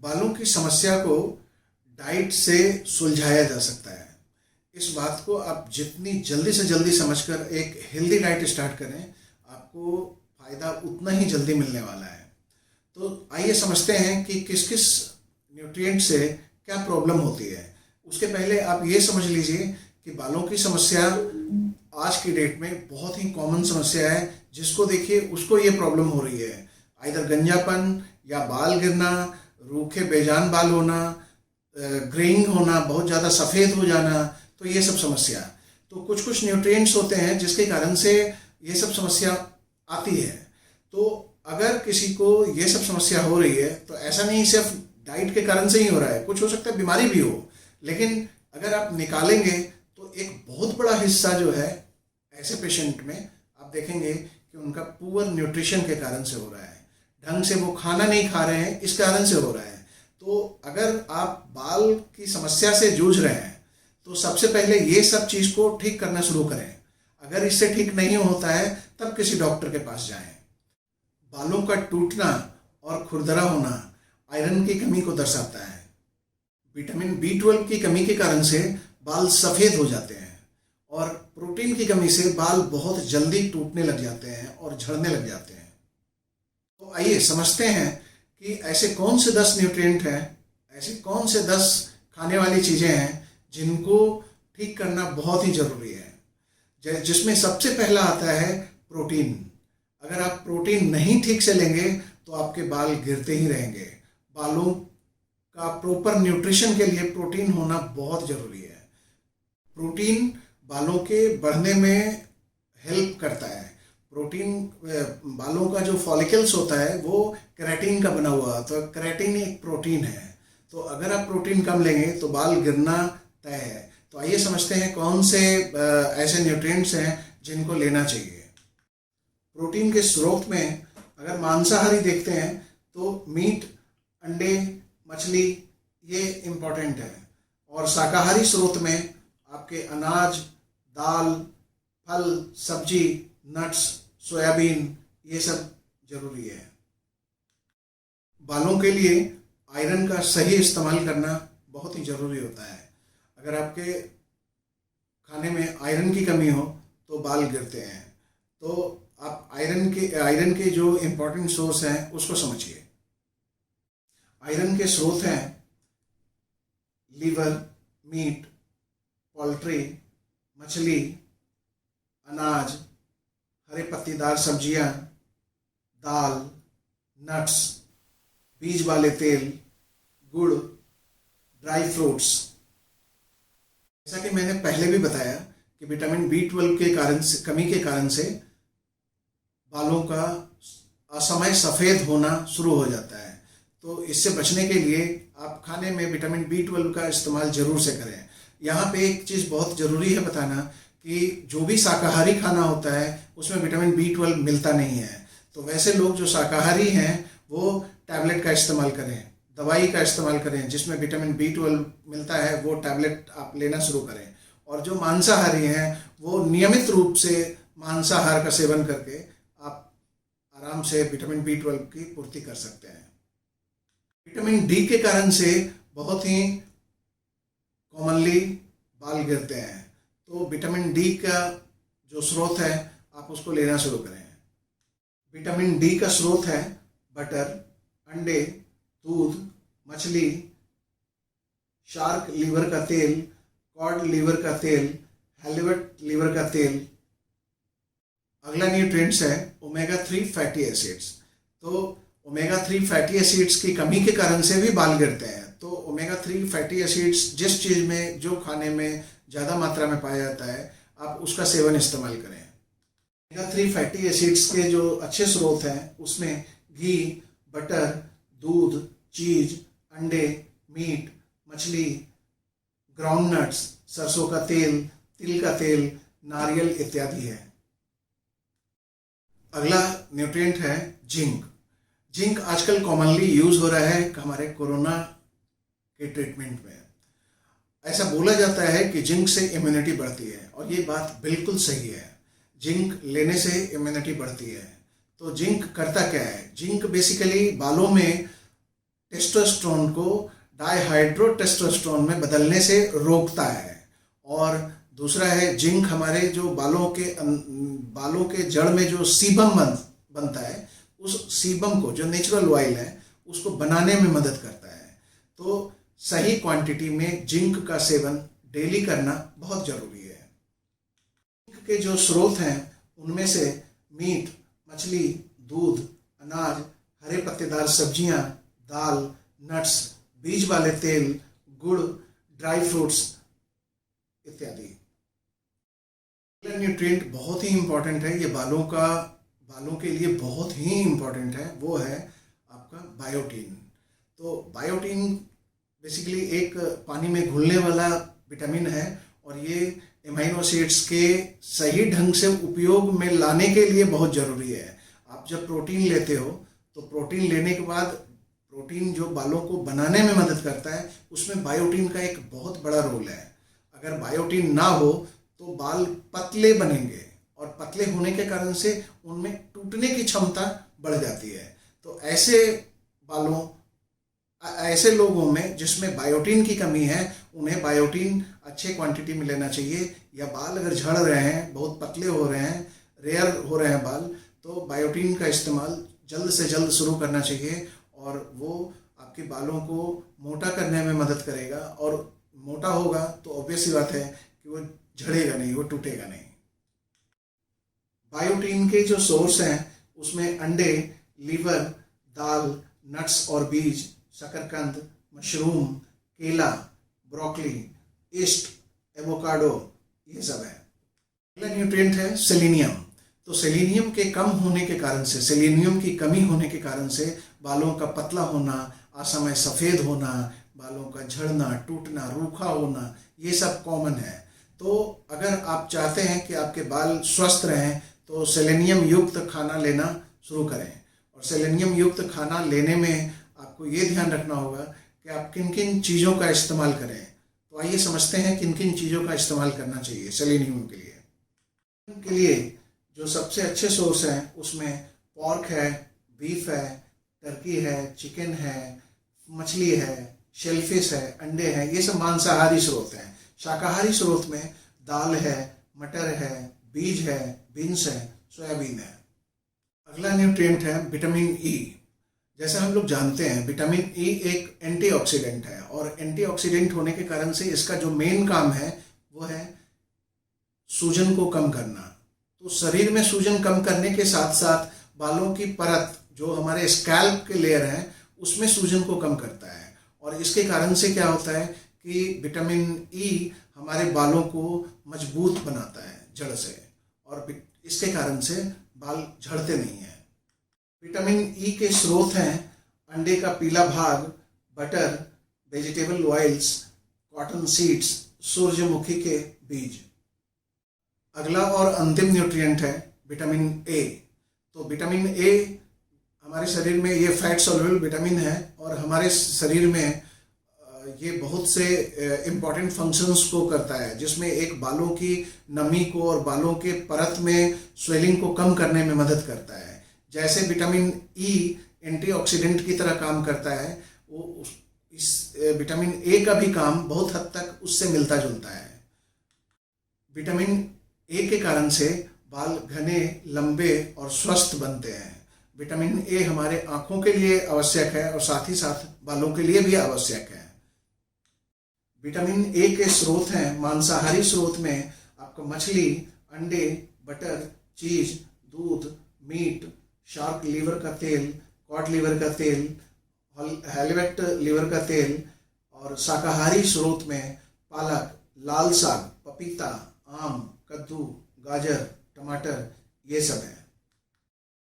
बालों की समस्या को डाइट से सुलझाया जा सकता है। इस बात को आप जितनी जल्दी से जल्दी समझकर एक हेल्दी डाइट स्टार्ट करें, आपको फ़ायदा उतना ही जल्दी मिलने वाला है। तो आइए समझते हैं कि किस किस न्यूट्रिएंट से क्या प्रॉब्लम होती है। उसके पहले आप ये समझ लीजिए कि बालों की समस्या आज की डेट में बहुत ही कॉमन समस्या है। जिसको देखिए उसको ये प्रॉब्लम हो रही है, आइदर गंजापन या बाल गिरना, रूखे बेजान बाल होना, ग्रेइंग होना, बहुत ज़्यादा सफ़ेद हो जाना, तो ये सब समस्या। तो कुछ कुछ न्यूट्रिएंट्स होते हैं जिसके कारण से ये सब समस्या आती है। तो अगर किसी को ये सब समस्या हो रही है तो ऐसा नहीं सिर्फ डाइट के कारण से ही हो रहा है, कुछ हो सकता है बीमारी भी हो, लेकिन अगर आप निकालेंगे तो एक बहुत बड़ा हिस्सा जो है ऐसे पेशेंट में आप देखेंगे कि उनका पुअर न्यूट्रिशन के कारण से हो रहा है, ढंग से वो खाना नहीं खा रहे हैं, इस कारण से हो रहा है। तो अगर आप बाल की समस्या से जूझ रहे हैं तो सबसे पहले ये सब चीज़ को ठीक करना शुरू करें। अगर इससे ठीक नहीं होता है तब किसी डॉक्टर के पास जाएं। बालों का टूटना और खुरदरा होना आयरन की कमी को दर्शाता है। विटामिन B12 की कमी के कारण से बाल सफ़ेद हो जाते हैं और प्रोटीन की कमी से बाल बहुत जल्दी टूटने लग जाते हैं और झड़ने लग जाते हैं। तो आइए समझते हैं कि ऐसे कौन से 10 न्यूट्रिएंट हैं, ऐसे कौन से 10 खाने वाली चीज़ें हैं जिनको ठीक करना बहुत ही ज़रूरी है। जिसमें सबसे पहला आता है प्रोटीन। अगर आप प्रोटीन नहीं ठीक से लेंगे तो आपके बाल गिरते ही रहेंगे। बालों का प्रॉपर न्यूट्रिशन के लिए प्रोटीन होना बहुत ज़रूरी है। प्रोटीन बालों के बढ़ने में हेल्प करता है। प्रोटीन बालों का जो फॉलिकल्स होता है वो केराटिन का बना हुआ है, तो केराटिन एक प्रोटीन है। तो अगर आप प्रोटीन कम लेंगे तो बाल गिरना तय है। तो आइए समझते हैं कौन से ऐसे न्यूट्रिएंट्स हैं जिनको लेना चाहिए। प्रोटीन के स्रोत में अगर मांसाहारी देखते हैं तो मीट, अंडे, मछली ये इम्पोर्टेंट है। और शाकाहारी स्रोत में आपके अनाज, दाल, फल, सब्जी, नट्स, सोयाबीन ये सब जरूरी है। बालों के लिए आयरन का सही इस्तेमाल करना बहुत ही ज़रूरी होता है। अगर आपके खाने में आयरन की कमी हो तो बाल गिरते हैं। तो आप आयरन के जो इम्पोर्टेंट सोर्स हैं उसको समझिए। आयरन के स्रोत हैं लीवर, मीट, पोल्ट्री, मछली, अनाज, हरे पत्तीदार सब्जियां, दाल, नट्स, बीज वाले तेल, गुड़, ड्राई फ्रूट्स। जैसा कि मैंने पहले भी बताया कि विटामिन B12 के कारण से कमी के कारण से बालों का असमय सफ़ेद होना शुरू हो जाता है। तो इससे बचने के लिए आप खाने में विटामिन B12 का इस्तेमाल ज़रूर से करें। यहाँ पे एक चीज़ बहुत ज़रूरी है बताना कि जो भी शाकाहारी खाना होता है उसमें विटामिन B12 मिलता नहीं है। तो वैसे लोग जो शाकाहारी हैं वो टैबलेट का इस्तेमाल करें, दवाई का इस्तेमाल करें, जिसमें विटामिन B12 मिलता है वो टैबलेट आप लेना शुरू करें। और जो मांसाहारी हैं वो नियमित रूप से मांसाहार का सेवन करके आप आराम से विटामिन B12 की पूर्ति कर सकते हैं। विटामिन D के कारण से बहुत ही कॉमनली बाल गिरते हैं। तो विटामिन D का जो स्रोत है आप उसको लेना शुरू करें। विटामिन D का स्रोत है बटर, अंडे, दूध, मछली, शार्क लीवर का तेल, कॉड लीवर का तेल, हैलीबट लीवर का तेल। अगला न्यूट्रिएंट्स है ओमेगा 3 फैटी एसिड्स। तो ओमेगा 3 फैटी एसिड्स की कमी के कारण से भी बाल गिरते हैं। तो ओमेगा 3 फैटी एसिड्स जिस चीज़ में, जो खाने में ज़्यादा मात्रा में पाया जाता है, आप उसका सेवन इस्तेमाल करें। ओमेगा 3 फैटी एसिड्स के जो अच्छे स्रोत हैं उसमें घी, बटर, दूध, चीज़, अंडे, मीट, मछली, ग्राउंड नट्स, सरसों का तेल, तिल का तेल, नारियल इत्यादि है। अगला न्यूट्रिएंट है जिंक। जिंक आजकल कॉमनली यूज़ हो रहा है हमारे कोरोना के ट्रीटमेंट में। ऐसा बोला जाता है कि जिंक से इम्यूनिटी बढ़ती है और ये बात बिल्कुल सही है। जिंक लेने से इम्यूनिटी बढ़ती है। तो जिंक करता क्या है? जिंक बेसिकली बालों में टेस्टोस्टेरोन को डाइहाइड्रोटेस्टोस्टेरोन में बदलने से रोकता है। और दूसरा है जिंक, हमारे जो बालों के जड़ में जो सीबम बनता है, उस सीबम को, जो नेचुरल ऑयल है, उसको बनाने में मदद करता है। तो सही क्वांटिटी में जिंक का सेवन डेली करना बहुत जरूरी है। जिंक के जो स्रोत हैं उनमें से मीट, मछली, दूध, अनाज, हरे पत्तेदार सब्जियां, दाल, नट्स, बीज वाले तेल, गुड़, ड्राई फ्रूट्स इत्यादि। न्यूट्रिएंट बहुत ही इम्पोर्टेंट है, ये बालों के लिए बहुत ही इम्पोर्टेंट है, वो है आपका बायोटीन। तो बायोटीन बेसिकली एक पानी में घुलने वाला विटामिन है और ये एमाइनो एसिड्स के सही ढंग से उपयोग में लाने के लिए बहुत ज़रूरी है। आप जब प्रोटीन लेते हो तो प्रोटीन लेने के बाद प्रोटीन जो बालों को बनाने में मदद करता है, उसमें बायोटीन का एक बहुत बड़ा रोल है। अगर बायोटीन ना हो तो बाल पतले बनेंगे और पतले होने के कारण से उनमें टूटने की क्षमता बढ़ जाती है। तो ऐसे लोगों में जिसमें बायोटीन की कमी है, उन्हें बायोटीन अच्छे क्वांटिटी में लेना चाहिए। या बाल अगर झड़ रहे हैं, बहुत पतले हो रहे हैं, रेयर हो रहे हैं बाल, तो बायोटीन का इस्तेमाल जल्द से जल्द शुरू करना चाहिए और वो आपके बालों को मोटा करने में मदद करेगा। और मोटा होगा तो ऑब्वियस सी बात है कि वो झड़ेगा नहीं, वो टूटेगा नहीं। बायोटीन के जो सोर्स हैं उसमें अंडे, लीवर, दाल, नट्स और बीज, शकरकंद, मशरूम, केला, ब्रोकली, ईस्ट, एवोकाडो, ये सब है। अगला न्यूट्रिएंट है सेलेनियम। तो सेलेनियम के कम होने के कारण से, सेलेनियम की कमी होने के कारण से बालों का पतला होना, असमय सफ़ेद होना, बालों का झड़ना, टूटना, रूखा होना, ये सब कॉमन है। तो अगर आप चाहते हैं कि आपके बाल स्वस्थ रहें तो सेलेनियम युक्त खाना लेना शुरू करें। और सेलेनियम युक्त खाना लेने में आपको ये ध्यान रखना होगा कि आप किन किन चीज़ों का इस्तेमाल करें। तो आइए समझते हैं किन किन चीज़ों का इस्तेमाल करना चाहिए सेलेनियम के लिए। के लिए जो सबसे अच्छे सोर्स हैं उसमें पॉर्क है, बीफ है, टर्की है, चिकन है, मछली है, शेलफिश है, अंडे हैं, ये सब मांसाहारी स्रोत हैं। शाकाहारी स्रोत में दाल है, मटर है, बीज है, बीन्स है, सोयाबीन है। अगला न्यूट्रिएंट है विटामिन ई। जैसा हम लोग जानते हैं विटामिन ई एक एंटीऑक्सीडेंट है और एंटीऑक्सीडेंट होने के कारण से इसका जो मेन काम है वो है सूजन को कम करना। तो शरीर में सूजन कम करने के साथ साथ बालों की परत, जो हमारे स्कैल्प के लेयर हैं, उसमें सूजन को कम करता है। और इसके कारण से क्या होता है कि विटामिन ई हमारे बालों को मजबूत बनाता है जड़ से, और इसके कारण से बाल झड़ते नहीं हैं। विटामिन ई के स्रोत हैं अंडे का पीला भाग, butter, vegetable oils, cotton seeds, सूरजमुखी के बीज। अगला और अंतिम न्यूट्रिएंट है विटामिन ए। तो विटामिन ए हमारे शरीर में, ये फैट सॉल्युबल विटामिन है और हमारे शरीर में ये बहुत से इम्पॉर्टेंट फंक्शंस को करता है, जिसमें एक बालों की नमी को और बालों के परत में स्वेलिंग को कम करने में मदद करता है। जैसे विटामिन ई एंटीऑक्सीडेंट की तरह काम करता है, वो इस विटामिन ए का भी काम बहुत हद तक उससे मिलता जुलता है। विटामिन ए के कारण से बाल घने, लंबे और स्वस्थ बनते हैं। विटामिन ए हमारे आँखों के लिए आवश्यक है और साथ ही साथ बालों के लिए भी आवश्यक है। विटामिन ए के स्रोत हैं मांसाहारी स्रोत में आपको मछली, अंडे, बटर, चीज, दूध, मीट, शार्क लीवर का तेल, कॉड लीवर का तेल, हैलीबैक्ट लीवर का तेल, और शाकाहारी स्रोत में पालक, लाल साग, पपीता, आम, कद्दू, गाजर, टमाटर, ये सब है।